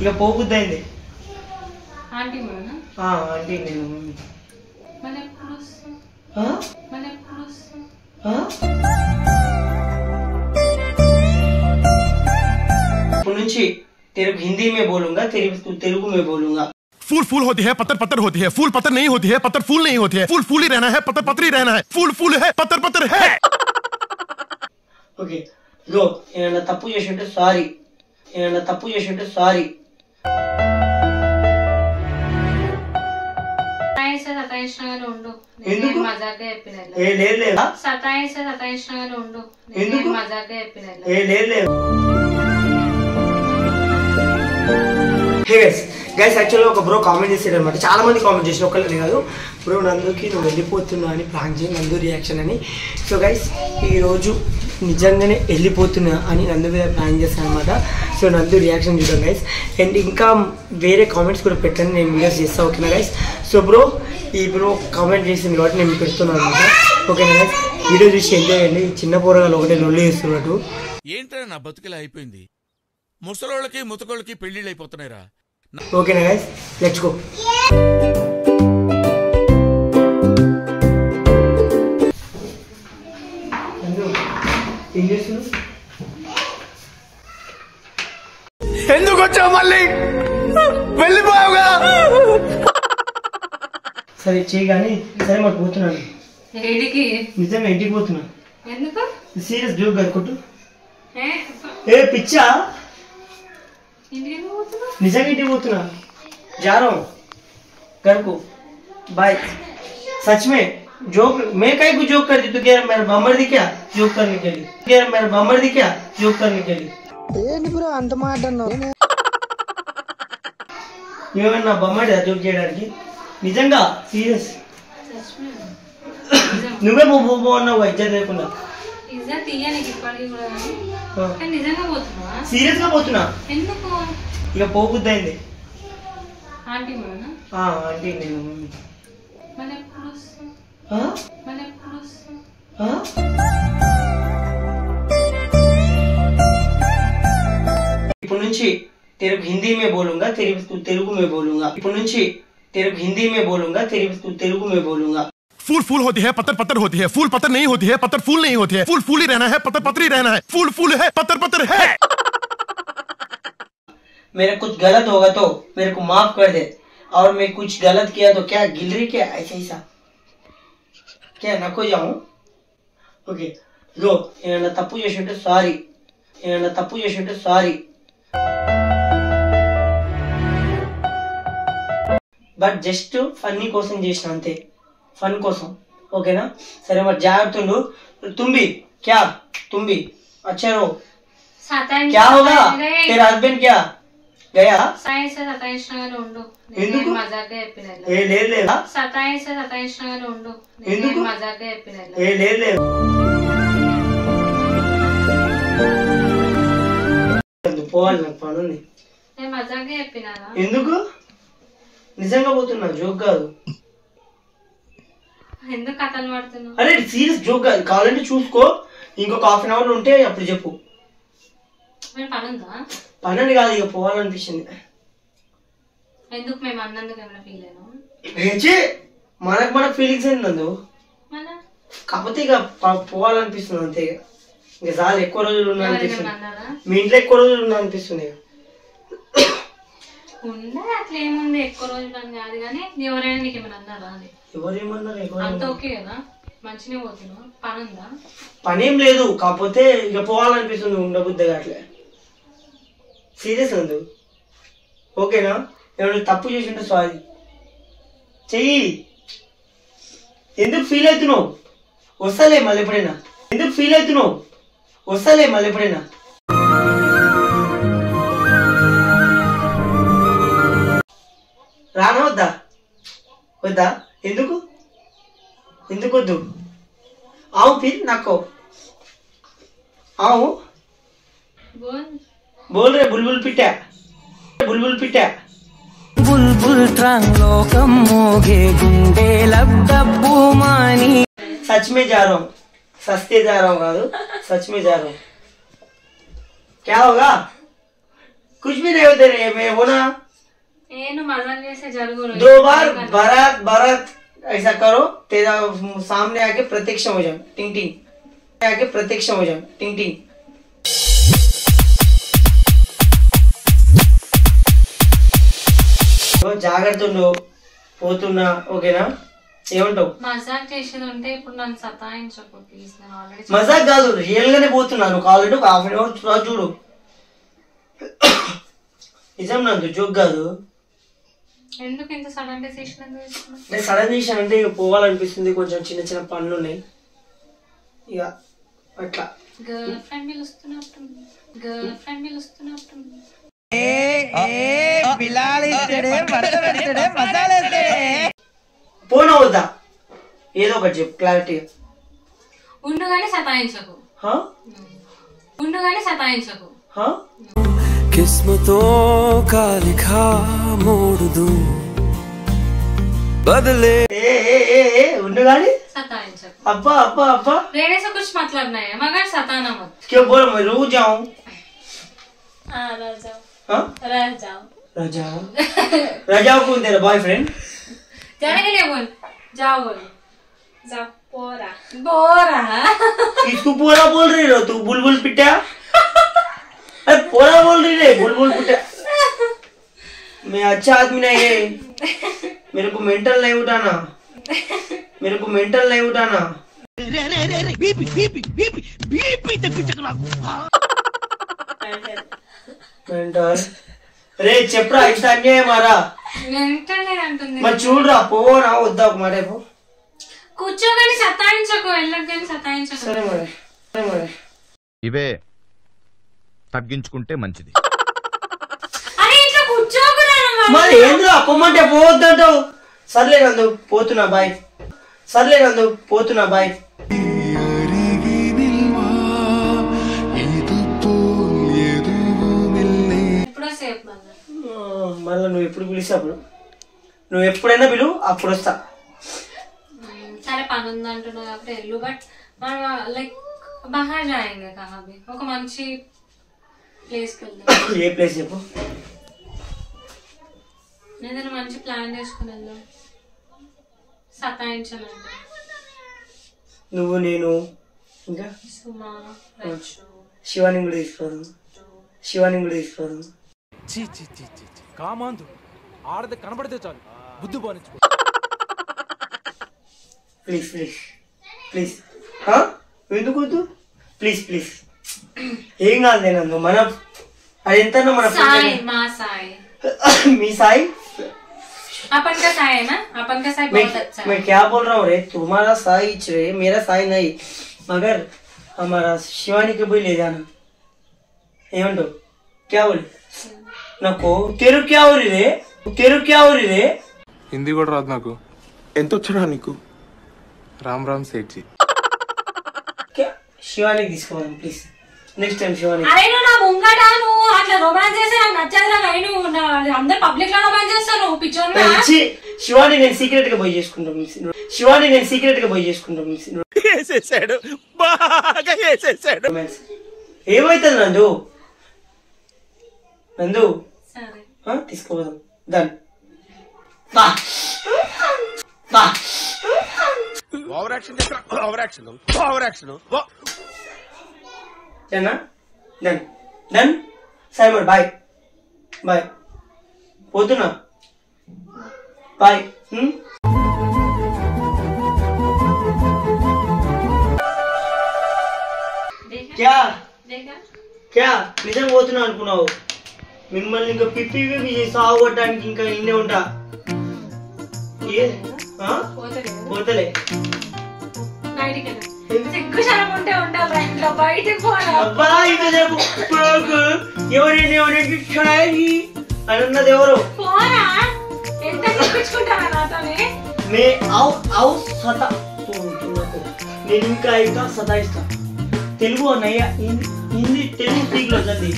ఇక పోబుద్దైంది aunty madam aunty నేను మళ్ళీ ఎప్పుడు వస్తాం మళ్ళీ ఎప్పుడు వస్తాం ఇప్పటి నుంచి तेरे हिंदी में बोलूंगा तेलुगु में बोलूंगा। फूल फूल होती है, पत्थर पत्थर होती है, फूल पत्थर नहीं होती है, पत्थर फूल नहीं होती है, फूल फूल ही रहना है, पत्थर पत्थर ही रहना है, फूल फूल है, पत्थर पत्थर है। ओके गो ఏనా తప్పు చేస్తుంటే సారీ ఏనా తప్పు చేస్తుంటే సారీ సతాయించగానే ఉండు నేను మజాగా చెప్పినట్లే ఏ లేదు సతాయించగానే ఉండు నేను మజాగా చెప్పినట్లే ఏ లేదు హే గైస్ యాక్చువల్గా ఒక బ్రో కామెంట్ చేసాడు అనమాట, చాలా మంది కామెంట్ చేసిన ఒకళ్ళని కాదు, బ్రో నందుకి నువ్వు వెళ్ళిపోతున్నా అని ప్రాంక్ చేయి నందు రియాక్షన్ అని. సో గైస్ ఈరోజు నిజంగానే వెళ్ళిపోతున్నా అని నందు మీద ప్లాన్ చేస్తాను అనమాట. సో నందు రియాక్షన్ చూద్దాం గైస్, అండ్ ఇంకా వేరే కామెంట్స్ కూడా పెట్టండి, నేను వీడియోస్ చేస్తాను ఓకేనా గైస్. సో బ్రో ఈ బ్రో కామెంట్ చేసింది కాబట్టి నేను పెడుతున్నాను అనమాట ఓకేనా గైస్. వీడియో చూసి ఎంజాయ్ చేయండి. చిన్న పోరగాలు ఒకటే లొల్లి చేస్తున్నట్టు ఏంటో నా బతుకులా అయిపోయింది, ముసలోళ్ళకి ముతకోళ్ళకి పెళ్లిళ్ళు అయిపోతున్నాయిరా. ఓకేనా గైస్, లెట్స్ గో. ఎందుకు వచ్చావు మళ్ళీ, వెళ్ళిపోయావుగా. సరే చేయి కానీ, సరే మాకు పోతున్నాను నిజంగా ఇంటికి పోతున్నా. ఎందుకు సీరియస్ జోక్ గారు కొట్టు. ఏ పిచ్చా నిజంగా ఇంటికి పోతున్నా. जा रहा हूँ घर को, बाय. सच में जोक मैं कहीं को जोक कर दी तो क्या मेरा बम्बर दी क्या जोक करने के लिए, क्या मेरा बम्बर दी क्या जोक करने के लिए. ब्रो अंत మాట ఏమన్నా బొమ్మడి జోక్ చేయడానికి నిజంగా సీరియస్ నువ్వే బొబ్బో అన్నావు ఇజ్జత్ లేకుండా. సీరియస్ గా పోతున్నా, ఇక పోబుద్దైంది. ఆంటీ మేడం ఆంటీ నేను మళ్ళీ ఎప్పుడు వస్తాం మళ్ళీ ఎప్పుడు వస్తాం ఇప్పటి నుంచి तेरे हिंदी में बोलूंगा तेलुगु में बोलूंगा. इప్పటి నుంచి तेरे हिंदी में बोलूंगा तेलुगु में बोलूंगा. फूल फूल होती है, पत्थर पत्थर होती है, फूल पत्थर नहीं होती है, पत्थर फूल नहीं होती है, फूल फूल ही रहना है, पत्थर पत्थर ही रहना है, फूल फूल है, पत्थर पत्थर है. मेरा कुछ गलत होगा तो मेरे को माफ कर दे, और मैं कुछ गलत किया तो क्या गिलरी क्या ऐसा क्या नको जाऊं. ओके गो ఏనా తప్పు చేస్తుంటే సారీ ఏనా తప్పు చేస్తుంటే సారీ బట్ జస్ట్ ఫన్నీ కోసం చేసిన అంతే, ఫన్ కోసం ఓకేనా. సరే మరి జాగ్రత్త ఉండు. తుంబి क्या తుంబి अच्छा रहो. क्या होगा तेरा हस्बैंड क्या गया సతాయించగానే ఉండు నేను మజాగా చెప్పినట్లే ఏ లేదు సతాయించగానే ఉండు నేను మజాగా చెప్పినట్లే ఏ లేదు పోవాలి నాకు పని ఉంది. నేను మజాగా చెప్పినా ఎందుకు నిజంగా పోతున్నా జోక్ కాదు. ఎందుకు కథలు పడుతున్నావు? అరే సీరియస్ జోక్ కాదు, కావాలంటే చూసుకో, ఇంకొక హాఫ్ అన్ అవర్ ఉంటే అప్పుడు చెప్పు. పని ఉందా? పని కాదు, ఇక పోవాలనిపించింది. ఎందుకు మేము అన్నందుకు ఏమైనా ఫీల్ అయినా? మనకు ఫీలింగ్స్ ఏంటందు, కాకపోతే ఇక పోవాలనిపిస్తుంది అంతే. ఇక చాలా ఎక్కువ రోజులు ఉన్నా అనిపిస్తుంది, మీ ఇంట్లో ఎక్కువ రోజులు ఉన్నా అనిపిస్తుంది. ఉండదు అట్లా ఏముంది, ఎక్కువ రోజులు అని కాదు కానీ ఎవరైనా నీకు ఏమైనా అన్నారా? ఎవరేమన్నారు? అంత ఓకే కదా, మంచిగా పోతున్నావు. పని ఉందా? పనేం లేదు, కాకపోతే ఇక పోవాలనిపిస్తుంది, ఉండబుద్దిగా అట్లే. సీరియస్ అందు ఓకేనా. ఏమైనా తప్పు చేసింటే సారీ చెయ్యి. ఎందుకు ఫీల్ అవుతున్నావు? వస్తాలే మళ్ళీ ఎప్పుడైనా. ఎందుకు ఫీల్ అవుతున్నావు? వస్తాలే మళ్ళీ ఎప్పుడైనా. రానా వద్దా? వద్దా? ఎందుకు ఎందుకు వద్దు? ఆవు ఫిర్ నాకు ఆవు बोल रहे बुलबुल पिटा बुलबुल लोकम मोगे गुंडे लब्बू मानी. सच में जा रहा हूँ, सस्ते जा रहा हूँ, सच में जा रहा हूँ. क्या होगा? कुछ भी नहीं होते रहे मैं हो ना। मजाक जैसे जरूर 2 बार बारात बारात ऐसा करो, तेरा सामने आके प्रत्यक्ष हो जाए टिंग टिंग, आके प्रत्यक्ष हो जाए टिंग टिंग। జాగ్రత్త పోతున్నా ఓకేనా? ఏమంటావు? మజాక్ చేసేది ఉంటే ఇప్పుడు నన్ను సతాయించకు ప్లీజ్. నేను ఆల్రెడీ మజాక్ కాదు, రియల్ గానే పోతున్నాను. ఆల్రెడీ ఒక హాఫ్ అన్ అవర్ చూడు. నిజం నందు, జోక్ కాదు. ఎందుకు ఇంత సడన్ డెసిషన్ ఎందుకు తీసుకున్నావు? నేను సడన్ డెసిషన్ అంటే ఇక పోవాలనిపిస్తుంది, కొంచెం చిన్న చిన్న పనులు ఉన్నాయి ఇక అట్లా. గర్ల్ ఫ్రెండ్ పిలుస్తున్నట్టు పోనా వద్దా? ఏదో ఒకటి చెప్పు క్లారిటీ. ఉండుగానే సతాయించకు. किस्मतों का लिखा मोड़ दूं बदले ఉండుగాని सताయించకు. अब्बा अब्बा अब्बा रहने से कुछ मतलब नहीं है मगर सताना मत. क्यों बोल मैं रू जाऊं? रह जाओ. रजाओ कौन तेरा बॉयफ्रेंड? जाने के लिए बोल. जाओ पोरा किसको पोरा बोल रही हो तू? बुलबुल पिट्टा? अरे पोरा बोल रही है, बुलबुल पिट्टा। मैं अच्छा आदमी नहीं है, मेरे को मेंटल नहीं उठाना. मेंटल రే చెప్పరా, ఇంత అన్యాయం మారా. మరి చూడరా, పోనా వద్దా? ఒక మాట కూర్చోగాని సతాయించకు, వెళ్ళగాని సతాయించకు. సరే మరి ఇవే తగ్గించుకుంటే మంచిది. అరే ఇట్లా కూర్చోకురా. మరి ఏంద్రా అప్పమంటే పోవద్దంటావు? సర్లే నందు పోతున్నా బాయ్. మళ్ళీ నువ్వు ఎప్పుడు పిలిస్తే అప్పుడు, నువ్వు ఎప్పుడైనా పిలువు, అప్పుడు వస్తా. సరే పని ఉందంటున్నావు కాబట్టి వెళ్ళు. బట్ మనం లైక్ బాగా జాయింగా కాబట్టి ఒక మంచి ప్లేస్కి వెళ్దాం. ఏ ప్లేస్ చెప్పు? ఏదైనా మంచి ప్లాన్ చేసుకుని వెళ్దాం. సతాయించాలంటే నువ్వు, నేను, ఇంకా సుమా, శివాని కూడా తీసుకోవడం. కామాందు ఆడది కనబడితే చాలు బుద్ధి బానించుకో. ప్లీజ్ ఎందుకు వద్దు? ప్లీజ్ ఏం కాదు నందు, మన అది ఎంత మన మా సాయి. మీ సాయి अपन का साई है ना, अपन का साई बहुत अच्छा है. मैं क्या बोल रहा हूँ रे, तुम्हारा साई रे, मेरा साई नहीं, मगर हमारा शिवानी के भी ले जाना. ఏమంటో क्या बोले? నాకు తెరు क्या हो रही रे? హిందీ కూడా రాదు నాకు. ఎంత వచ్చరా నీకు? రామ్ సేట్జీ. శివానికి తీసుకోవాలి ప్లీజ్. Next time Shivani. అరే నువ్వు నా ముంగట నువ్వు అట్లా రొమాన్స్ చేస్తే నాకు నచ్చదురా. నువ్వు అందరు పబ్లిక్ లో రొమాన్స్ చేస్తావు, నువ్వు పిచ్చోని. శివాని నేను సీక్రెట్ గా పోయి చేసుకుంటాం. ఏమైతుంది నందు? సరే తీసుకోదాం. డన్. Over action done. సరే మరి బాయ్. పోతున్నా బాయ్. క్యా నిజం పోతున్నా అనుకున్నావు? మిమ్మల్ని ఇంకా పిప్పి సాగు కొట్టడానికి ఇంకా ఇన్నే ఉంటా. పోతలే. అన్నది ఎవరు? నేను ఇంకా సతాయిస్తా. తెలుగు అన్నయ్య, హిందీ తెలుగు స్పీక్ లో చదివి